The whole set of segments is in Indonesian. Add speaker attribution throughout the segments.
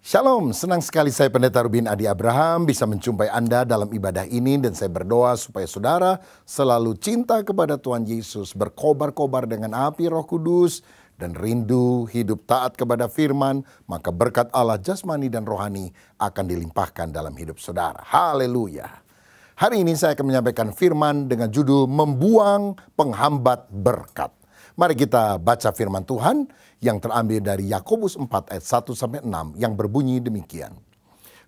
Speaker 1: Shalom, senang sekali saya Pendeta Rubin Adi Abraham bisa menjumpai Anda dalam ibadah ini dan saya berdoa supaya saudara selalu cinta kepada Tuhan Yesus, berkobar-kobar dengan api Roh Kudus dan rindu hidup taat kepada firman, maka berkat Allah jasmani dan rohani akan dilimpahkan dalam hidup saudara. Haleluya. Hari ini saya akan menyampaikan firman dengan judul Membuang Penghambat Berkat. Mari kita baca firman Tuhan yang terambil dari Yakobus 4 ayat 1-6 yang berbunyi demikian.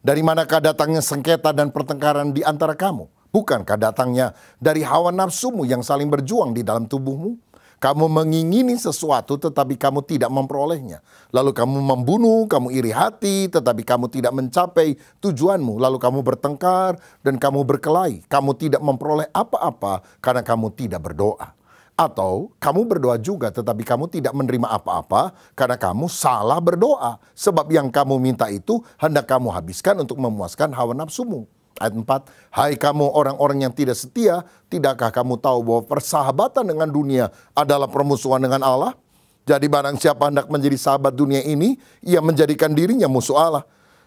Speaker 1: Dari manakah datangnya sengketa dan pertengkaran di antara kamu? Bukankah datangnya dari hawa nafsumu yang saling berjuang di dalam tubuhmu? Kamu mengingini sesuatu tetapi kamu tidak memperolehnya. Lalu kamu membunuh, kamu iri hati tetapi kamu tidak mencapai tujuanmu. Lalu kamu bertengkar dan kamu berkelahi. Kamu tidak memperoleh apa-apa karena kamu tidak berdoa. Atau kamu berdoa juga tetapi kamu tidak menerima apa-apa karena kamu salah berdoa. Sebab yang kamu minta itu hendak kamu habiskan untuk memuaskan hawa nafsumu. Ayat 4, hai kamu orang-orang yang tidak setia, tidakkah kamu tahu bahwa persahabatan dengan dunia adalah permusuhan dengan Allah? Jadi barang siapa hendak menjadi sahabat dunia ini, ia menjadikan dirinya musuh Allah.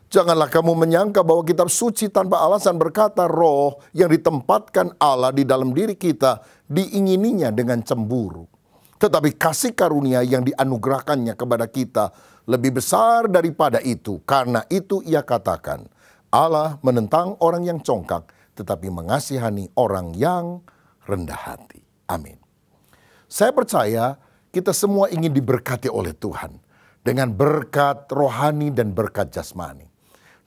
Speaker 1: Janganlah kamu menyangka bahwa kitab suci tanpa alasan berkata roh yang ditempatkan Allah di dalam diri kita diingininya dengan cemburu. Tetapi kasih karunia yang dianugerahkannya kepada kita lebih besar daripada itu. Karena itu ia katakan, Allah menentang orang yang congkak tetapi mengasihani orang yang rendah hati. Amin. Saya percaya kita semua ingin diberkati oleh Tuhan dengan berkat rohani dan berkat jasmani.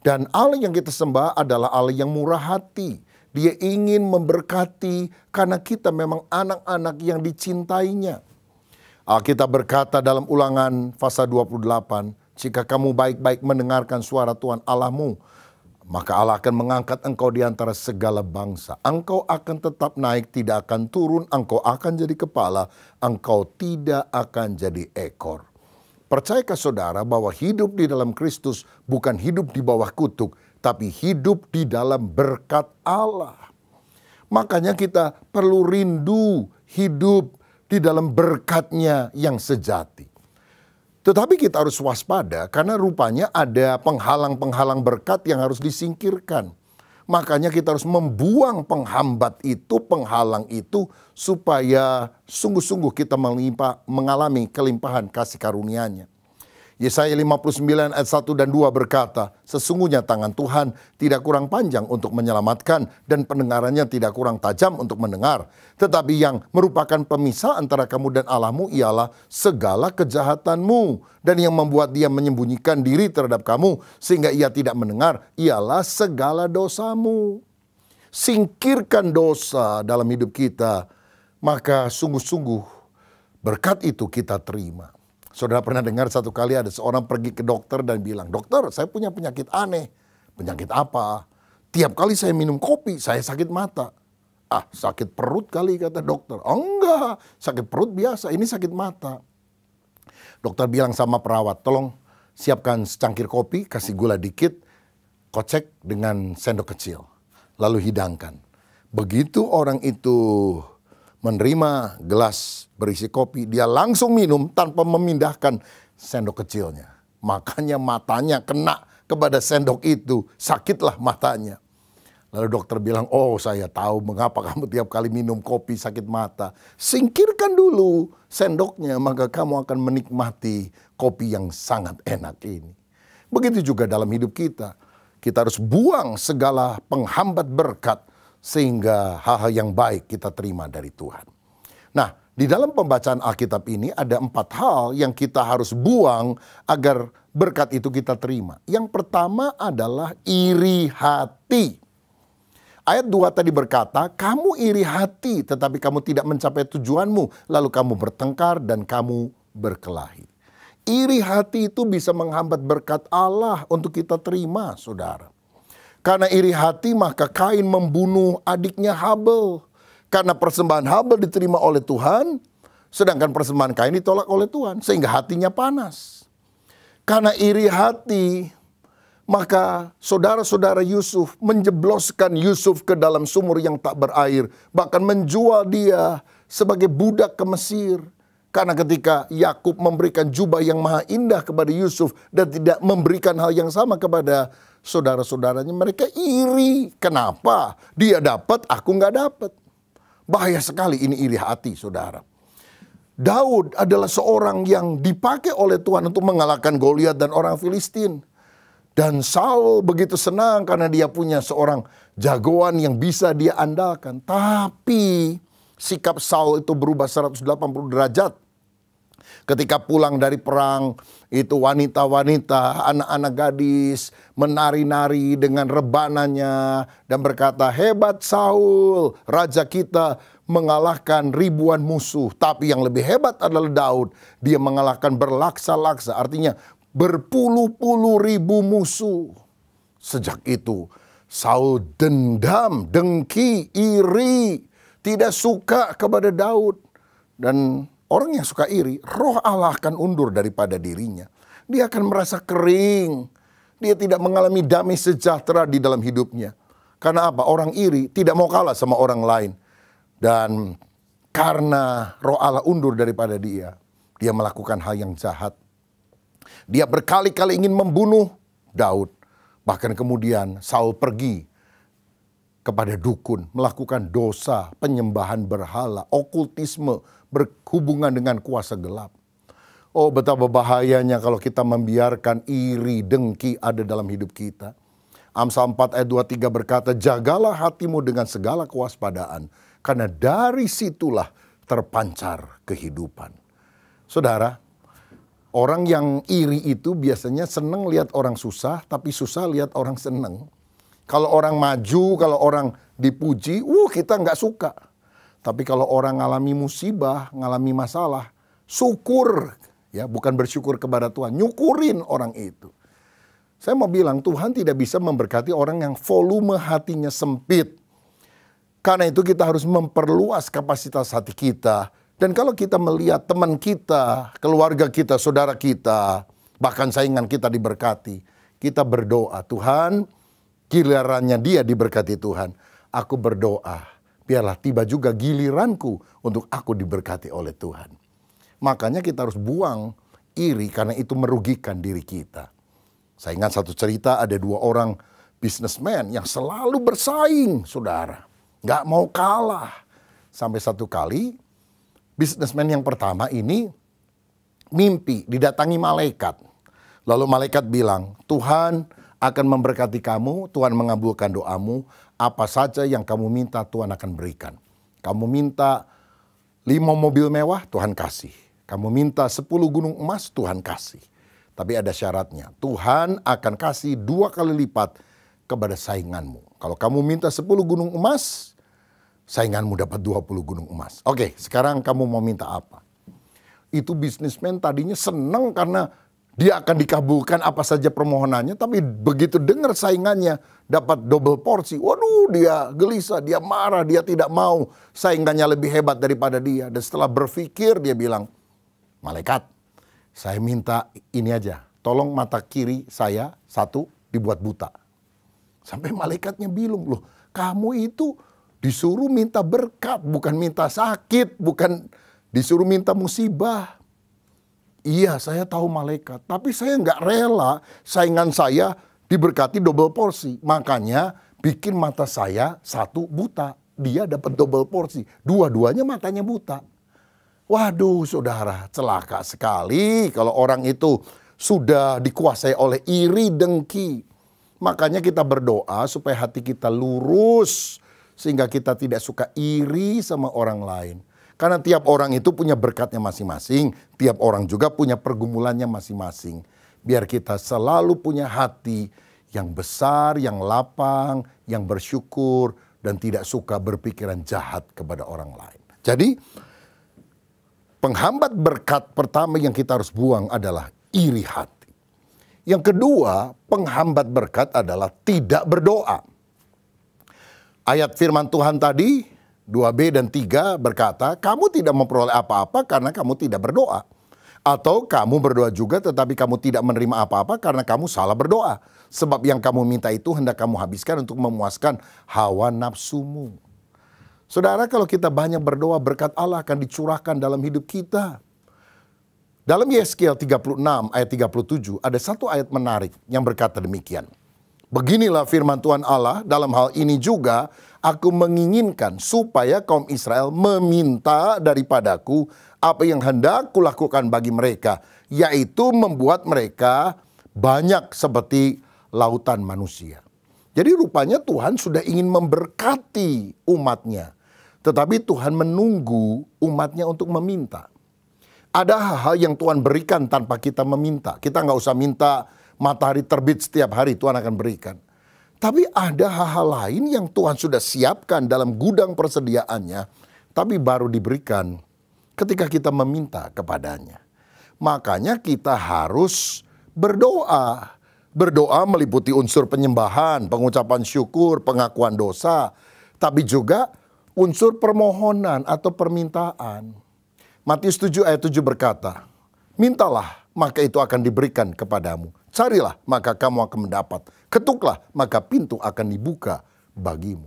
Speaker 1: Dan Allah yang kita sembah adalah Allah yang murah hati. Dia ingin memberkati karena kita memang anak-anak yang dicintainya. Alkitab berkata dalam Ulangan pasal 28, jika kamu baik-baik mendengarkan suara Tuhan Allahmu, maka Allah akan mengangkat engkau di antara segala bangsa. Engkau akan tetap naik, tidak akan turun. Engkau akan jadi kepala, engkau tidak akan jadi ekor. Percayakah saudara bahwa hidup di dalam Kristus bukan hidup di bawah kutuk, tapi hidup di dalam berkat Allah. Makanya kita perlu rindu hidup di dalam berkat-Nya yang sejati. Tetapi kita harus waspada karena rupanya ada penghalang-penghalang berkat yang harus disingkirkan. Makanya kita harus membuang penghambat itu, penghalang itu, supaya sungguh-sungguh kita mengalami kelimpahan kasih karunia-Nya. Yesaya 59 ayat 1 dan 2 berkata, sesungguhnya tangan Tuhan tidak kurang panjang untuk menyelamatkan dan pendengarannya tidak kurang tajam untuk mendengar. Tetapi yang merupakan pemisah antara kamu dan Allahmu ialah segala kejahatanmu. Dan yang membuat dia menyembunyikan diri terhadap kamu sehingga ia tidak mendengar ialah segala dosamu. Singkirkan dosa dalam hidup kita, maka sungguh-sungguh berkat itu kita terima. Saudara pernah dengar satu kali ada seorang pergi ke dokter dan bilang, dokter saya punya penyakit aneh. Penyakit apa? Tiap kali saya minum kopi saya sakit mata. Ah, sakit perut kali kata dokter. Oh enggak, sakit perut biasa, ini sakit mata. Dokter bilang sama perawat, tolong siapkan secangkir kopi, kasih gula dikit, kocek dengan sendok kecil. Lalu hidangkan. Begitu orang itu menerima gelas berisi kopi, dia langsung minum tanpa memindahkan sendok kecilnya. Makanya matanya kena kepada sendok itu, sakitlah matanya. Lalu dokter bilang, oh saya tahu mengapa kamu tiap kali minum kopi sakit mata. Singkirkan dulu sendoknya, maka kamu akan menikmati kopi yang sangat enak ini. Begitu juga dalam hidup kita. Kita harus buang segala penghambat berkat, sehingga hal-hal yang baik kita terima dari Tuhan. Nah, di dalam pembacaan Alkitab ini ada 4 hal yang kita harus buang agar berkat itu kita terima. Yang pertama adalah iri hati. Ayat 2 tadi berkata, kamu iri hati tetapi kamu tidak mencapai tujuanmu. Lalu kamu bertengkar dan kamu berkelahi. Iri hati itu bisa menghambat berkat Allah untuk kita terima, saudara. Karena iri hati maka Kain membunuh adiknya Habel. Karena persembahan Habel diterima oleh Tuhan, sedangkan persembahan Kain ditolak oleh Tuhan. Sehingga hatinya panas. Karena iri hati, maka saudara-saudara Yusuf menjebloskan Yusuf ke dalam sumur yang tak berair. Bahkan menjual dia sebagai budak ke Mesir. Karena ketika Yakub memberikan jubah yang maha indah kepada Yusuf dan tidak memberikan hal yang sama kepada saudara-saudaranya, mereka iri. Kenapa? Dia dapat, aku nggak dapat. Bahaya sekali ini iri hati, saudara. Daud adalah seorang yang dipakai oleh Tuhan untuk mengalahkan Goliat dan orang Filistin. Dan Saul begitu senang karena dia punya seorang jagoan yang bisa dia andalkan. Tapi sikap Saul itu berubah 180 derajat. Ketika pulang dari perang, itu wanita-wanita, anak-anak gadis menari-nari dengan rebananya dan berkata, hebat Saul, raja kita mengalahkan ribuan musuh. Tapi yang lebih hebat adalah Daud, dia mengalahkan berlaksa-laksa, artinya berpuluh-puluh ribu musuh. Sejak itu Saul dendam, dengki, iri, tidak suka kepada Daud. Dan orang yang suka iri, roh Allah akan undur daripada dirinya. Dia akan merasa kering. Dia tidak mengalami damai sejahtera di dalam hidupnya. Karena apa? Orang iri tidak mau kalah sama orang lain. Dan karena roh Allah undur daripada dia, dia melakukan hal yang jahat. Dia berkali-kali ingin membunuh Daud. Bahkan kemudian Saul pergi kepada dukun, melakukan dosa, penyembahan berhala, okultisme, berhubungan dengan kuasa gelap. Oh, betapa bahayanya kalau kita membiarkan iri, dengki ada dalam hidup kita. Amsal 4 ayat 23 berkata, jagalah hatimu dengan segala kewaspadaan, karena dari situlah terpancar kehidupan. Saudara, orang yang iri itu biasanya senang lihat orang susah, tapi susah lihat orang senang. Kalau orang maju, kalau orang dipuji, kita nggak suka. Tapi kalau orang ngalami musibah, ngalami masalah, syukur. Ya, bukan bersyukur kepada Tuhan, nyukurin orang itu. Saya mau bilang Tuhan tidak bisa memberkati orang yang volume hatinya sempit. Karena itu kita harus memperluas kapasitas hati kita. Dan kalau kita melihat teman kita, keluarga kita, saudara kita, bahkan saingan kita diberkati, kita berdoa, Tuhan, gilirannya dia diberkati Tuhan. Aku berdoa, biarlah tiba juga giliranku untuk aku diberkati oleh Tuhan. Makanya kita harus buang iri karena itu merugikan diri kita. Saya ingat satu cerita, ada 2 orang businessman yang selalu bersaing, saudara. Nggak mau kalah. Sampai satu kali, businessman yang pertama ini mimpi didatangi malaikat. Lalu malaikat bilang, Tuhan akan memberkati kamu, Tuhan mengabulkan doamu, apa saja yang kamu minta Tuhan akan berikan. Kamu minta 5 mobil mewah, Tuhan kasih. Kamu minta 10 gunung emas, Tuhan kasih. Tapi ada syaratnya, Tuhan akan kasih 2 kali lipat kepada sainganmu. Kalau kamu minta 10 gunung emas, sainganmu dapat 20 gunung emas. Oke, sekarang kamu mau minta apa? Itu bisnismen tadinya senang karena dia akan dikabulkan apa saja permohonannya, tapi begitu dengar saingannya dapat double porsi, waduh dia gelisah, dia marah, dia tidak mau saingannya lebih hebat daripada dia. Dan setelah berpikir dia bilang, malaikat, saya minta ini aja, tolong mata kiri saya 1 dibuat buta. Sampai malaikatnya bilang, loh kamu itu disuruh minta berkat, bukan minta sakit, bukan disuruh minta musibah. Iya, saya tahu malaikat, tapi saya nggak rela saingan saya diberkati double porsi. Makanya bikin mata saya 1 buta, dia dapat double porsi. Dua-duanya matanya buta. Waduh, saudara, celaka sekali kalau orang itu sudah dikuasai oleh iri dengki. Makanya kita berdoa supaya hati kita lurus, sehingga kita tidak suka iri sama orang lain. Karena tiap orang itu punya berkatnya masing-masing, tiap orang juga punya pergumulannya masing-masing. Biar kita selalu punya hati yang besar, yang lapang, yang bersyukur, dan tidak suka berpikiran jahat kepada orang lain. Jadi, penghambat berkat pertama yang kita harus buang adalah iri hati. Yang kedua, penghambat berkat adalah tidak berdoa. Ayat firman Tuhan tadi, 2b dan 3 berkata, kamu tidak memperoleh apa-apa karena kamu tidak berdoa. Atau kamu berdoa juga tetapi kamu tidak menerima apa-apa karena kamu salah berdoa. Sebab yang kamu minta itu hendak kamu habiskan untuk memuaskan hawa nafsumu. Saudara, kalau kita banyak berdoa, berkat Allah akan dicurahkan dalam hidup kita. Dalam Yeskiel 36 ayat 37 ada satu ayat menarik yang berkata demikian. Beginilah firman Tuhan Allah, dalam hal ini juga aku menginginkan supaya kaum Israel meminta daripadaku apa yang hendak kulakukan bagi mereka, yaitu membuat mereka banyak seperti lautan manusia. Jadi rupanya Tuhan sudah ingin memberkati umatnya. Tetapi Tuhan menunggu umatnya untuk meminta. Ada hal-hal yang Tuhan berikan tanpa kita meminta. Kita nggak usah minta matahari terbit setiap hari, Tuhan akan berikan. Tapi ada hal-hal lain yang Tuhan sudah siapkan dalam gudang persediaannya. Tapi baru diberikan ketika kita meminta kepadanya. Makanya kita harus berdoa. Berdoa meliputi unsur penyembahan, pengucapan syukur, pengakuan dosa. Tapi juga unsur permohonan atau permintaan. Matius 7 ayat 7 berkata, mintalah maka itu akan diberikan kepadamu. Carilah maka kamu akan mendapat. Ketuklah maka pintu akan dibuka bagimu.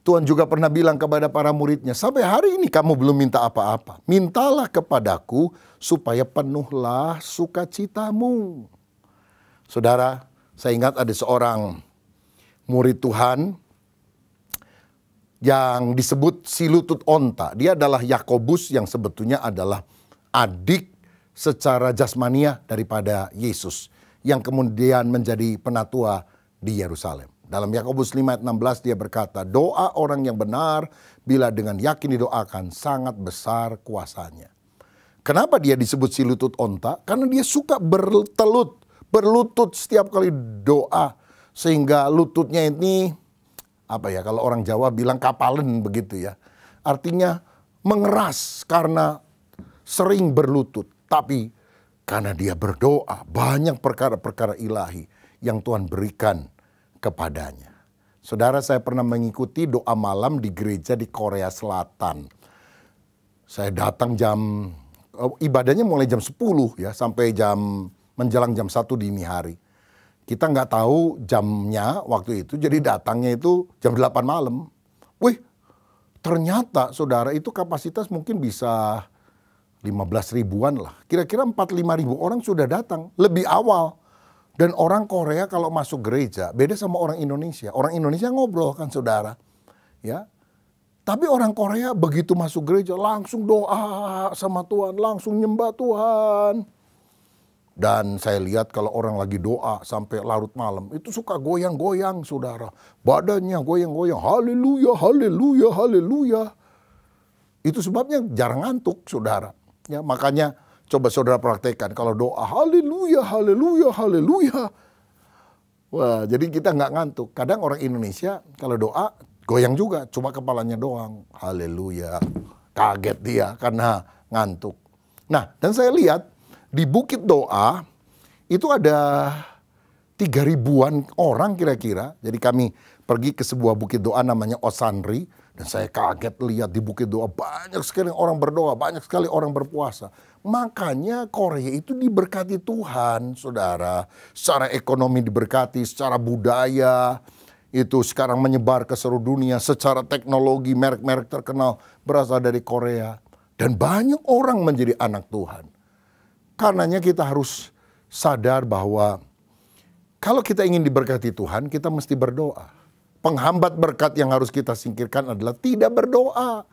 Speaker 1: Tuhan juga pernah bilang kepada para muridnya, sampai hari ini kamu belum minta apa-apa. Mintalah kepadaku supaya penuhlah sukacitamu. Saudara, saya ingat ada seorang murid Tuhan yang disebut si lutut onta. Dia adalah Yakobus yang sebetulnya adalah adik secara jasmania daripada Yesus, yang kemudian menjadi penatua di Yerusalem. Dalam Yakobus 5 ayat 16 dia berkata, doa orang yang benar bila dengan yakin didoakan sangat besar kuasanya. Kenapa dia disebut si lutut onta? Karena dia suka berlutut setiap kali doa, sehingga lututnya ini kalau orang Jawa bilang kapalen begitu ya. Artinya mengeras karena sering berlutut. Tapi karena dia berdoa, banyak perkara-perkara ilahi yang Tuhan berikan kepadanya. Saudara, saya pernah mengikuti doa malam di gereja di Korea Selatan. Saya datang ibadahnya mulai jam 10 ya, sampai menjelang jam 1 dini hari. Kita nggak tahu jamnya waktu itu, jadi datangnya itu jam 8 malam. Wih, ternyata saudara itu kapasitas mungkin bisa 15 ribuan lah. Kira-kira 4-5 ribu orang sudah datang lebih awal. Dan orang Korea kalau masuk gereja beda sama orang Indonesia. Orang Indonesia ngobrol kan saudara. Ya. Tapi orang Korea begitu masuk gereja langsung doa sama Tuhan, langsung nyembah Tuhan. Dan saya lihat kalau orang lagi doa sampai larut malam, itu suka goyang-goyang saudara. Badannya goyang-goyang, haleluya, haleluya, haleluya. Itu sebabnya jarang ngantuk saudara. Ya, makanya coba saudara praktekkan kalau doa, haleluya, haleluya, haleluya. Wah, jadi kita nggak ngantuk. Kadang orang Indonesia kalau doa goyang juga, cuma kepalanya doang. Haleluya, kaget dia karena ngantuk. Nah, dan saya lihat di Bukit Doa itu ada 3.000-an orang kira-kira. Jadi kami pergi ke sebuah bukit doa namanya Osanri. Dan saya kaget lihat di Bukit Doa banyak sekali orang berdoa, banyak sekali orang berpuasa. Makanya Korea itu diberkati Tuhan, saudara. Secara ekonomi diberkati, secara budaya itu sekarang menyebar ke seluruh dunia. Secara teknologi merek-merek terkenal berasal dari Korea. Dan banyak orang menjadi anak Tuhan. Karenanya kita harus sadar bahwa kalau kita ingin diberkati Tuhan, kita mesti berdoa. Penghambat berkat yang harus kita singkirkan adalah tidak berdoa.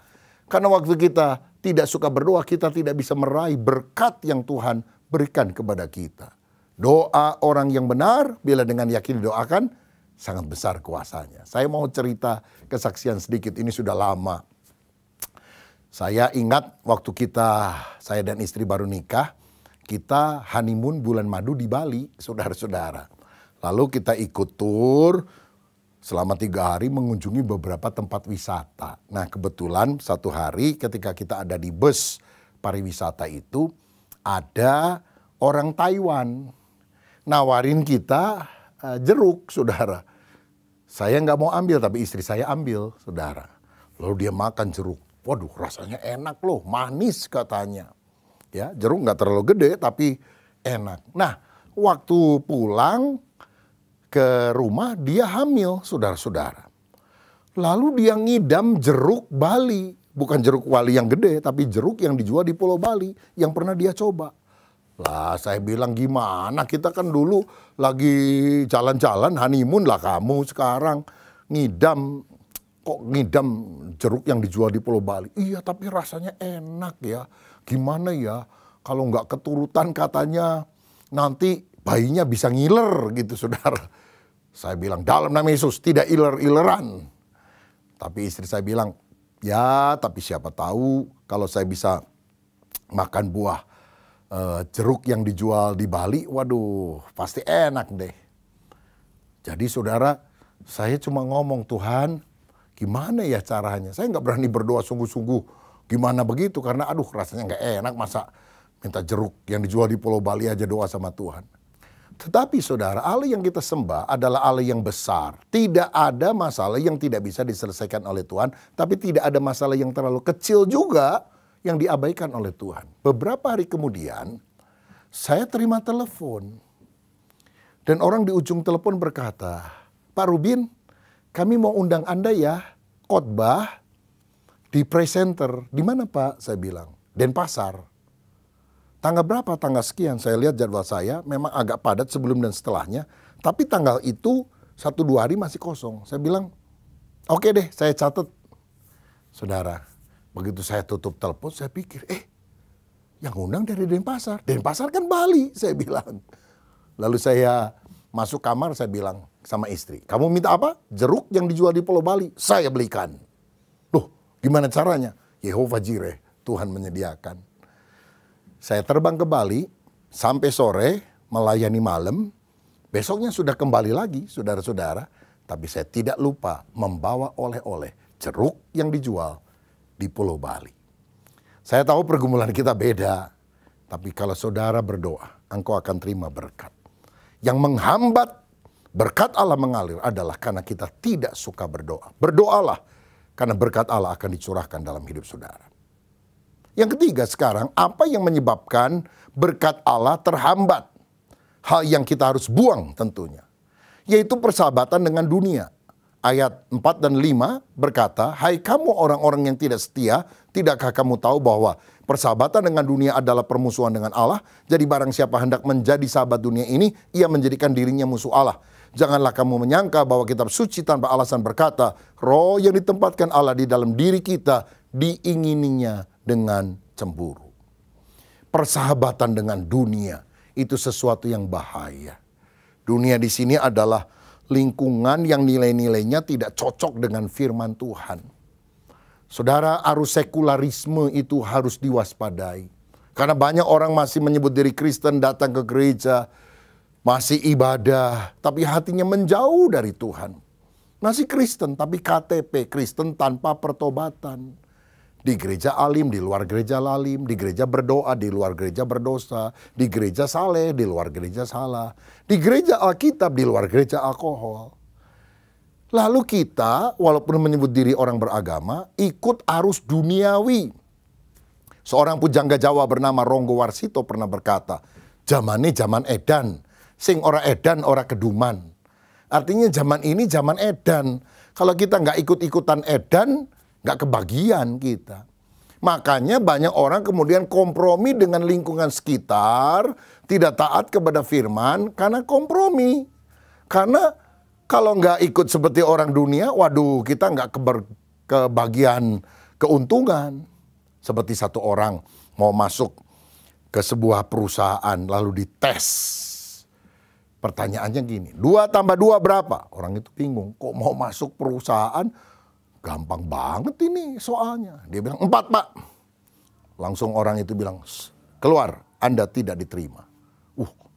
Speaker 1: Karena waktu kita tidak suka berdoa, kita tidak bisa meraih berkat yang Tuhan berikan kepada kita. Doa orang yang benar, bila dengan yakin didoakan, sangat besar kuasanya. Saya mau cerita kesaksian sedikit, ini sudah lama. Saya ingat waktu saya dan istri baru nikah, kita honeymoon bulan madu di Bali, saudara-saudara. Lalu kita ikut tur selama 3 hari mengunjungi beberapa tempat wisata. Nah, kebetulan satu hari ketika kita ada di bus pariwisata itu, ada orang Taiwan nawarin kita jeruk, saudara. Saya nggak mau ambil, tapi istri saya ambil, saudara. Lalu dia makan jeruk. Waduh, rasanya enak loh, manis katanya. Ya, jeruk nggak terlalu gede tapi enak. Nah, waktu pulang ke rumah dia hamil, saudara-saudara. Lalu dia ngidam jeruk Bali. Bukan jeruk wali yang gede, tapi jeruk yang dijual di Pulau Bali yang pernah dia coba. Lah saya bilang gimana, kita kan dulu lagi jalan-jalan honeymoon lah, kamu sekarang ngidam. Kok ngidam jeruk yang dijual di Pulau Bali? Iya, tapi rasanya enak ya. Gimana ya, kalau nggak keturutan katanya nanti bayinya bisa ngiler gitu, saudara. Saya bilang, dalam nama Yesus tidak iler-ileran. Tapi istri saya bilang, ya tapi siapa tahu kalau saya bisa makan buah jeruk yang dijual di Bali, waduh pasti enak deh. Jadi saudara, saya cuma ngomong, Tuhan gimana ya caranya? Saya nggak berani berdoa sungguh-sungguh gimana begitu, karena aduh rasanya nggak enak, masa minta jeruk yang dijual di Pulau Bali aja doa sama Tuhan. Tetapi saudara, Allah yang kita sembah adalah Allah yang besar. Tidak ada masalah yang tidak bisa diselesaikan oleh Tuhan, tapi tidak ada masalah yang terlalu kecil juga yang diabaikan oleh Tuhan. Beberapa hari kemudian, saya terima telepon. Dan orang di ujung telepon berkata, Pak Rubin, kami mau undang Anda ya, khotbah di presenter. Di mana Pak? Saya bilang, Denpasar. Tanggal berapa? Tanggal sekian. Saya lihat jadwal saya, memang agak padat sebelum dan setelahnya. Tapi tanggal itu 1-2 hari masih kosong. Saya bilang, oke deh, saya catat. Saudara, begitu saya tutup telepon, saya pikir, yang undang dari Denpasar. Denpasar kan Bali, saya bilang. Lalu saya masuk kamar, saya bilang sama istri, kamu minta apa? Jeruk yang dijual di Pulau Bali, saya belikan. Loh, gimana caranya? Yehova Jireh, Tuhan menyediakan. Saya terbang ke Bali, sampai sore, melayani malam. Besoknya sudah kembali lagi, saudara-saudara. Tapi saya tidak lupa membawa oleh-oleh jeruk yang dijual di Pulau Bali. Saya tahu pergumulan kita beda. Tapi kalau saudara berdoa, engkau akan terima berkat. Yang menghambat berkat Allah mengalir adalah karena kita tidak suka berdoa. Berdoalah, karena berkat Allah akan dicurahkan dalam hidup saudara. Yang ketiga sekarang, apa yang menyebabkan berkat Allah terhambat? Hal yang kita harus buang tentunya, yaitu persahabatan dengan dunia. Ayat 4 dan 5 berkata, hai kamu orang-orang yang tidak setia, tidakkah kamu tahu bahwa persahabatan dengan dunia adalah permusuhan dengan Allah? Jadi barang siapa hendak menjadi sahabat dunia ini, ia menjadikan dirinya musuh Allah. Janganlah kamu menyangka bahwa kitab suci tanpa alasan berkata, roh yang ditempatkan Allah di dalam diri kita, diingininya dengan cemburu. Persahabatan dengan dunia itu sesuatu yang bahaya. Dunia di sini adalah lingkungan yang nilai-nilainya tidak cocok dengan firman Tuhan. Saudara, arus sekularisme itu harus diwaspadai. Karena banyak orang masih menyebut diri Kristen, datang ke gereja, masih ibadah, tapi hatinya menjauh dari Tuhan. Masih Kristen, tapi KTP Kristen tanpa pertobatan. Di gereja alim, di luar gereja lalim, di gereja berdoa, di luar gereja berdosa, di gereja saleh, di luar gereja salah, di gereja Alkitab, di luar gereja alkohol. Lalu kita, walaupun menyebut diri orang beragama, ikut arus duniawi. Seorang pujangga Jawa bernama Ronggo Warsito pernah berkata, zaman ini zaman edan, sing ora edan ora keduman. Artinya zaman ini zaman edan. Kalau kita nggak ikut-ikutan edan, nggak kebagian kita. Makanya banyak orang kemudian kompromi dengan lingkungan sekitar, tidak taat kepada firman karena kompromi. Karena kalau nggak ikut seperti orang dunia, waduh kita nggak kebagian keuntungan. Seperti satu orang mau masuk ke sebuah perusahaan lalu dites. Pertanyaannya gini, 2 tambah 2 berapa? Orang itu bingung, kok mau masuk perusahaan? Gampang banget ini soalnya. Dia bilang 4 Pak. Langsung orang itu bilang keluar, Anda tidak diterima.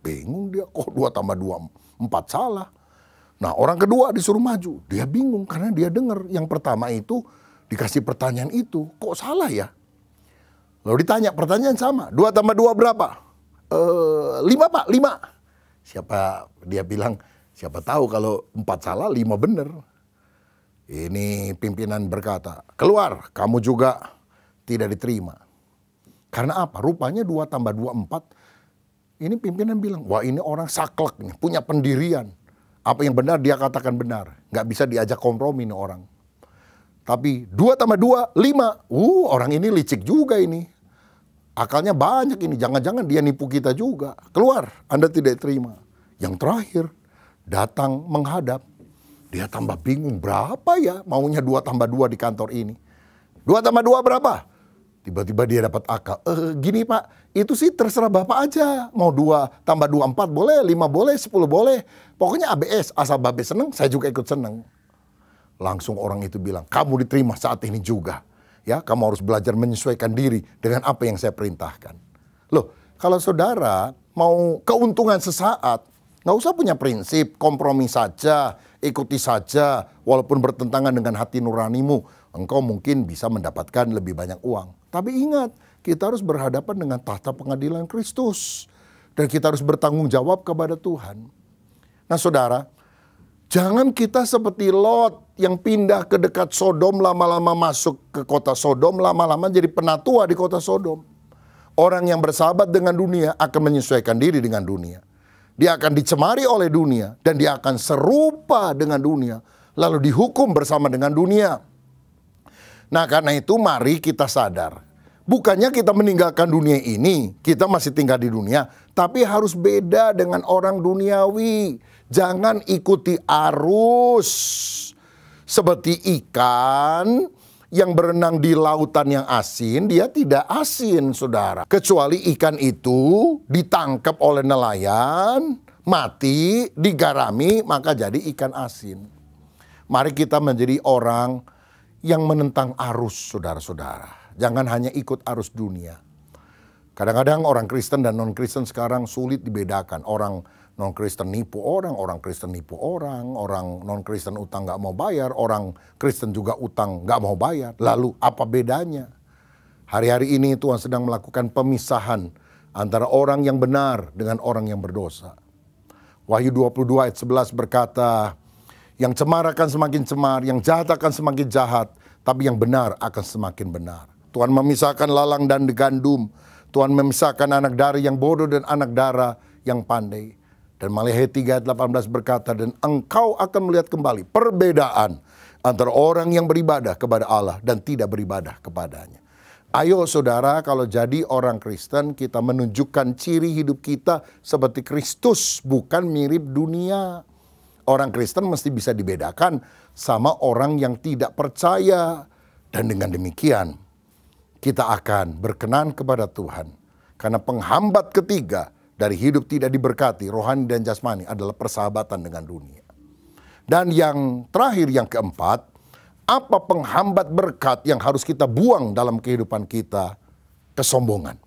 Speaker 1: Bingung dia, kok 2 tambah 2 4 salah. Nah orang kedua disuruh maju. Dia bingung karena dia dengar yang pertama itu dikasih pertanyaan itu. Kok salah ya? Lalu ditanya pertanyaan sama. 2 tambah 2 berapa? 5 Pak, 5. Dia bilang siapa tahu kalau 4 salah 5 benar. Ini pimpinan berkata, keluar, kamu juga tidak diterima. Karena apa? Rupanya 2 tambah 2, 4. Ini pimpinan bilang, wah ini orang saklek nih, punya pendirian. Apa yang benar dia katakan benar. Nggak bisa diajak kompromi nih orang. Tapi 2 tambah 2, 5. Orang ini licik juga ini. Akalnya banyak ini. Jangan-jangan dia nipu kita juga. Keluar, Anda tidak terima. Yang terakhir, datang menghadap. Dia tambah bingung, berapa ya maunya 2 tambah 2 di kantor ini. 2 tambah 2 berapa? Tiba-tiba dia dapat akal. Gini Pak, itu sih terserah Bapak aja. Mau 2 tambah 2, 4 boleh, 5 boleh, 10 boleh. Pokoknya ABS, asal Babe seneng, saya juga ikut seneng. Langsung orang itu bilang, kamu diterima saat ini juga. Ya, kamu harus belajar menyesuaikan diri dengan apa yang saya perintahkan. Loh, kalau saudara mau keuntungan sesaat, nggak usah punya prinsip, kompromi saja, ikuti saja, walaupun bertentangan dengan hati nuranimu, engkau mungkin bisa mendapatkan lebih banyak uang. Tapi ingat, kita harus berhadapan dengan tahta pengadilan Kristus. Dan kita harus bertanggung jawab kepada Tuhan. Nah saudara, jangan kita seperti Lot yang pindah ke dekat Sodom, lama-lama masuk ke kota Sodom, lama-lama jadi penatua di kota Sodom. Orang yang bersahabat dengan dunia akan menyesuaikan diri dengan dunia. Dia akan dicemari oleh dunia dan dia akan serupa dengan dunia, lalu dihukum bersama dengan dunia. Nah karena itu mari kita sadar, bukannya kita meninggalkan dunia ini, kita masih tinggal di dunia, tapi harus beda dengan orang duniawi. Jangan ikuti arus seperti ikan yang berenang di lautan yang asin, dia tidak asin saudara. Kecuali ikan itu ditangkap oleh nelayan, mati, digarami, maka jadi ikan asin. Mari kita menjadi orang yang menentang arus saudara-saudara. Jangan hanya ikut arus dunia. Kadang-kadang orang Kristen dan non-Kristen sekarang sulit dibedakan. Orang non-Kristen nipu orang Kristen nipu orang non-Kristen utang nggak mau bayar, orang Kristen juga utang nggak mau bayar. Lalu apa bedanya? Hari-hari ini Tuhan sedang melakukan pemisahan antara orang yang benar dengan orang yang berdosa. Wahyu 22 ayat 11 berkata, yang cemar akan semakin cemar, yang jahat akan semakin jahat, tapi yang benar akan semakin benar. Tuhan memisahkan lalang dan gandum. Tuhan memisahkan anak dara yang bodoh dan anak dara yang pandai. Dan Maleakhi 3 ayat 18 berkata, dan engkau akan melihat kembali perbedaan antara orang yang beribadah kepada Allah dan tidak beribadah kepadanya. Ayo saudara, kalau jadi orang Kristen, kita menunjukkan ciri hidup kita seperti Kristus, bukan mirip dunia. Orang Kristen mesti bisa dibedakan sama orang yang tidak percaya. Dan dengan demikian, kita akan berkenan kepada Tuhan. Karena penghambat ketiga dari hidup tidak diberkati, rohani dan jasmani adalah persahabatan dengan dunia. Dan yang terakhir, yang keempat, apa penghambat berkat yang harus kita buang dalam kehidupan kita? Kesombongan.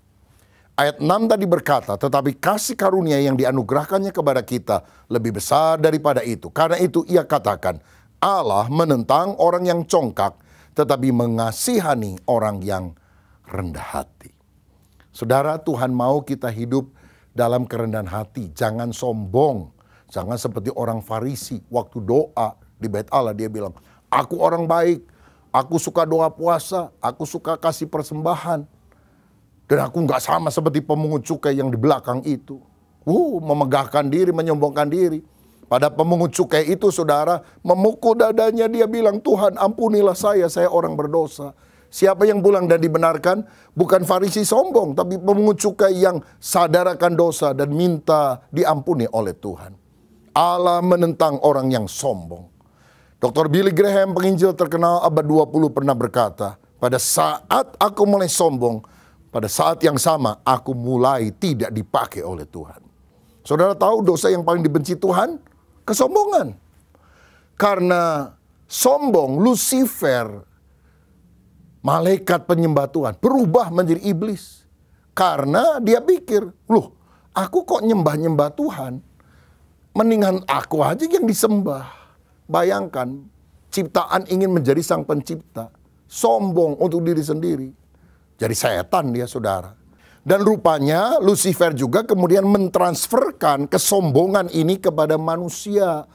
Speaker 1: Ayat 6 tadi berkata, tetapi kasih karunia yang dianugerahkannya kepada kita lebih besar daripada itu. Karena itu ia katakan, Allah menentang orang yang congkak, tetapi mengasihani orang yang rendah hati. Saudara, Tuhan mau kita hidup dalam kerendahan hati. Jangan sombong. Jangan seperti orang Farisi. Waktu doa di Bait Allah dia bilang, aku orang baik. Aku suka doa puasa. Aku suka kasih persembahan. Dan aku nggak sama seperti pemungut cukai yang di belakang itu. Memegahkan diri, menyombongkan diri. Pada pemungut cukai itu saudara, memukul dadanya dia bilang, Tuhan ampunilah saya orang berdosa. Siapa yang pulang dan dibenarkan? Bukan Farisi sombong, tapi pemungut cukai yang sadar akan dosa dan minta diampuni oleh Tuhan. Allah menentang orang yang sombong. Dr. Billy Graham, penginjil terkenal abad 20 pernah berkata, pada saat aku mulai sombong, pada saat yang sama aku mulai tidak dipakai oleh Tuhan. Saudara tahu dosa yang paling dibenci Tuhan? Kesombongan. Karena sombong, Lucifer, malaikat penyembah Tuhan, berubah menjadi iblis. Karena dia pikir, loh aku kok nyembah-nyembah Tuhan? Mendingan aku aja yang disembah. Bayangkan, ciptaan ingin menjadi sang pencipta. Sombong untuk diri sendiri. Jadi setan dia saudara. Dan rupanya Lucifer juga kemudian mentransferkan kesombongan ini kepada manusia.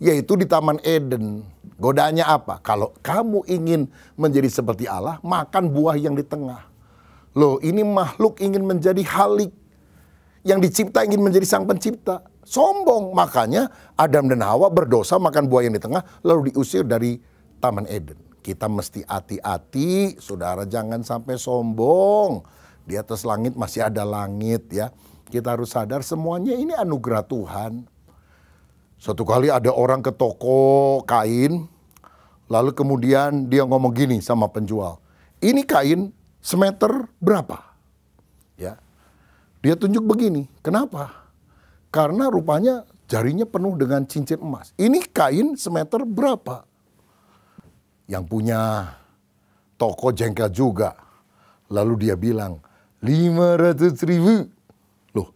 Speaker 1: Yaitu di Taman Eden. Godaannya apa? Kalau kamu ingin menjadi seperti Allah, makan buah yang di tengah. Loh, ini makhluk ingin menjadi Halik. Yang dicipta ingin menjadi sang pencipta. Sombong. Makanya Adam dan Hawa berdosa makan buah yang di tengah, lalu diusir dari Taman Eden. Kita mesti hati-hati, saudara, jangan sampai sombong. Di atas langit masih ada langit ya. Kita harus sadar semuanya ini anugerah Tuhan. Suatu kali ada orang ke toko kain, lalu kemudian dia ngomong gini sama penjual, ini kain semeter berapa? Ya, dia tunjuk begini, kenapa? Karena rupanya jarinya penuh dengan cincin emas. Ini kain semeter berapa? Yang punya toko jengkel juga. Lalu dia bilang, 500.000. Loh,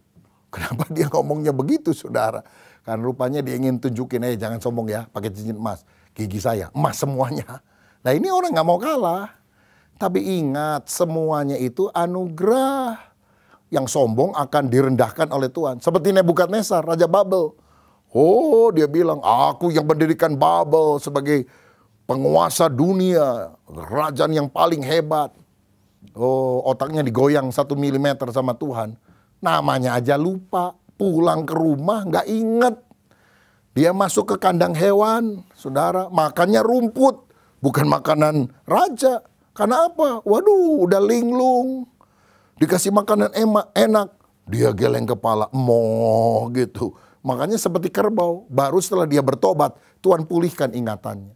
Speaker 1: kenapa dia ngomongnya begitu, saudara? Karena rupanya dia ingin tunjukin, jangan sombong ya, pakai cincin emas. Gigi saya, emas semuanya. Nah ini orang nggak mau kalah. Tapi ingat, semuanya itu anugerah. Yang sombong akan direndahkan oleh Tuhan. Seperti Nebukadnezar, Raja Babel. Oh, dia bilang, aku yang mendirikan Babel sebagai penguasa dunia, kerajaan yang paling hebat. Oh, otaknya digoyang 1 milimeter sama Tuhan. Namanya aja lupa, pulang ke rumah nggak inget. Dia masuk ke kandang hewan, saudara, makannya rumput, bukan makanan raja. Karena apa? Waduh, udah linglung. Dikasih makanan enak, dia geleng kepala, moh gitu. Makanya seperti kerbau, baru setelah dia bertobat, Tuhan pulihkan ingatannya.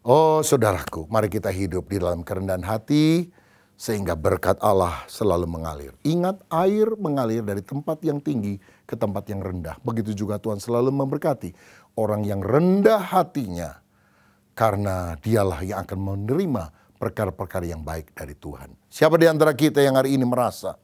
Speaker 1: Oh saudaraku, mari kita hidup di dalam kerendahan hati, sehingga berkat Allah selalu mengalir. Ingat, air mengalir dari tempat yang tinggi ke tempat yang rendah. Begitu juga Tuhan selalu memberkati orang yang rendah hatinya, karena dialah yang akan menerima perkara-perkara yang baik dari Tuhan. Siapa di antara kita yang hari ini merasa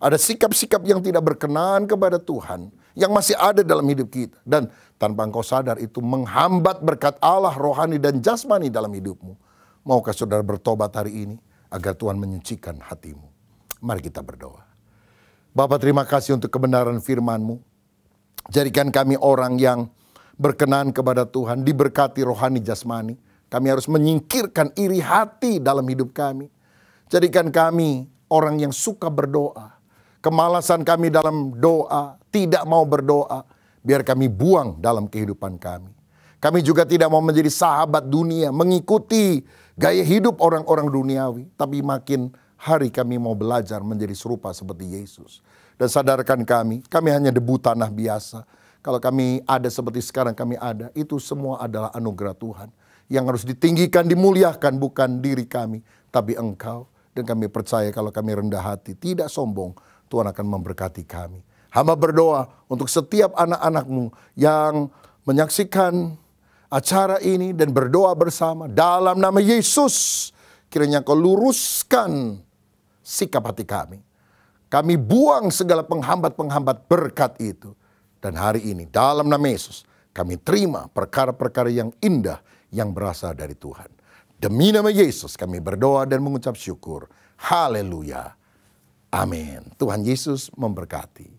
Speaker 1: ada sikap-sikap yang tidak berkenan kepada Tuhan, yang masih ada dalam hidup kita, dan tanpa engkau sadar itu menghambat berkat Allah rohani dan jasmani dalam hidupmu. Maukah saudara bertobat hari ini agar Tuhan menyucikan hatimu? Mari kita berdoa. Bapa, terima kasih untuk kebenaran firman-Mu. Jadikan kami orang yang berkenan kepada Tuhan, diberkati rohani jasmani. Kami harus menyingkirkan iri hati dalam hidup kami. Jadikan kami orang yang suka berdoa. Kemalasan kami dalam doa, tidak mau berdoa, biar kami buang dalam kehidupan kami. Kami juga tidak mau menjadi sahabat dunia, mengikuti gaya hidup orang-orang duniawi. Tapi makin hari kami mau belajar menjadi serupa seperti Yesus. Dan sadarkan kami hanya debu tanah biasa. Kalau kami ada seperti sekarang kami ada, itu semua adalah anugerah Tuhan. Yang harus ditinggikan, dimuliakan bukan diri kami, tapi Engkau. Dan kami percaya kalau kami rendah hati, tidak sombong, Tuhan akan memberkati kami. Hamba berdoa untuk setiap anak-anak-Mu yang menyaksikan acara ini dan berdoa bersama. Dalam nama Yesus, kiranya Kau luruskan sikap hati kami. Kami buang segala penghambat-penghambat berkat itu. Dan hari ini dalam nama Yesus, kami terima perkara-perkara yang indah yang berasal dari Tuhan. Demi nama Yesus kami berdoa dan mengucap syukur. Haleluya. Amin. Tuhan Yesus memberkati.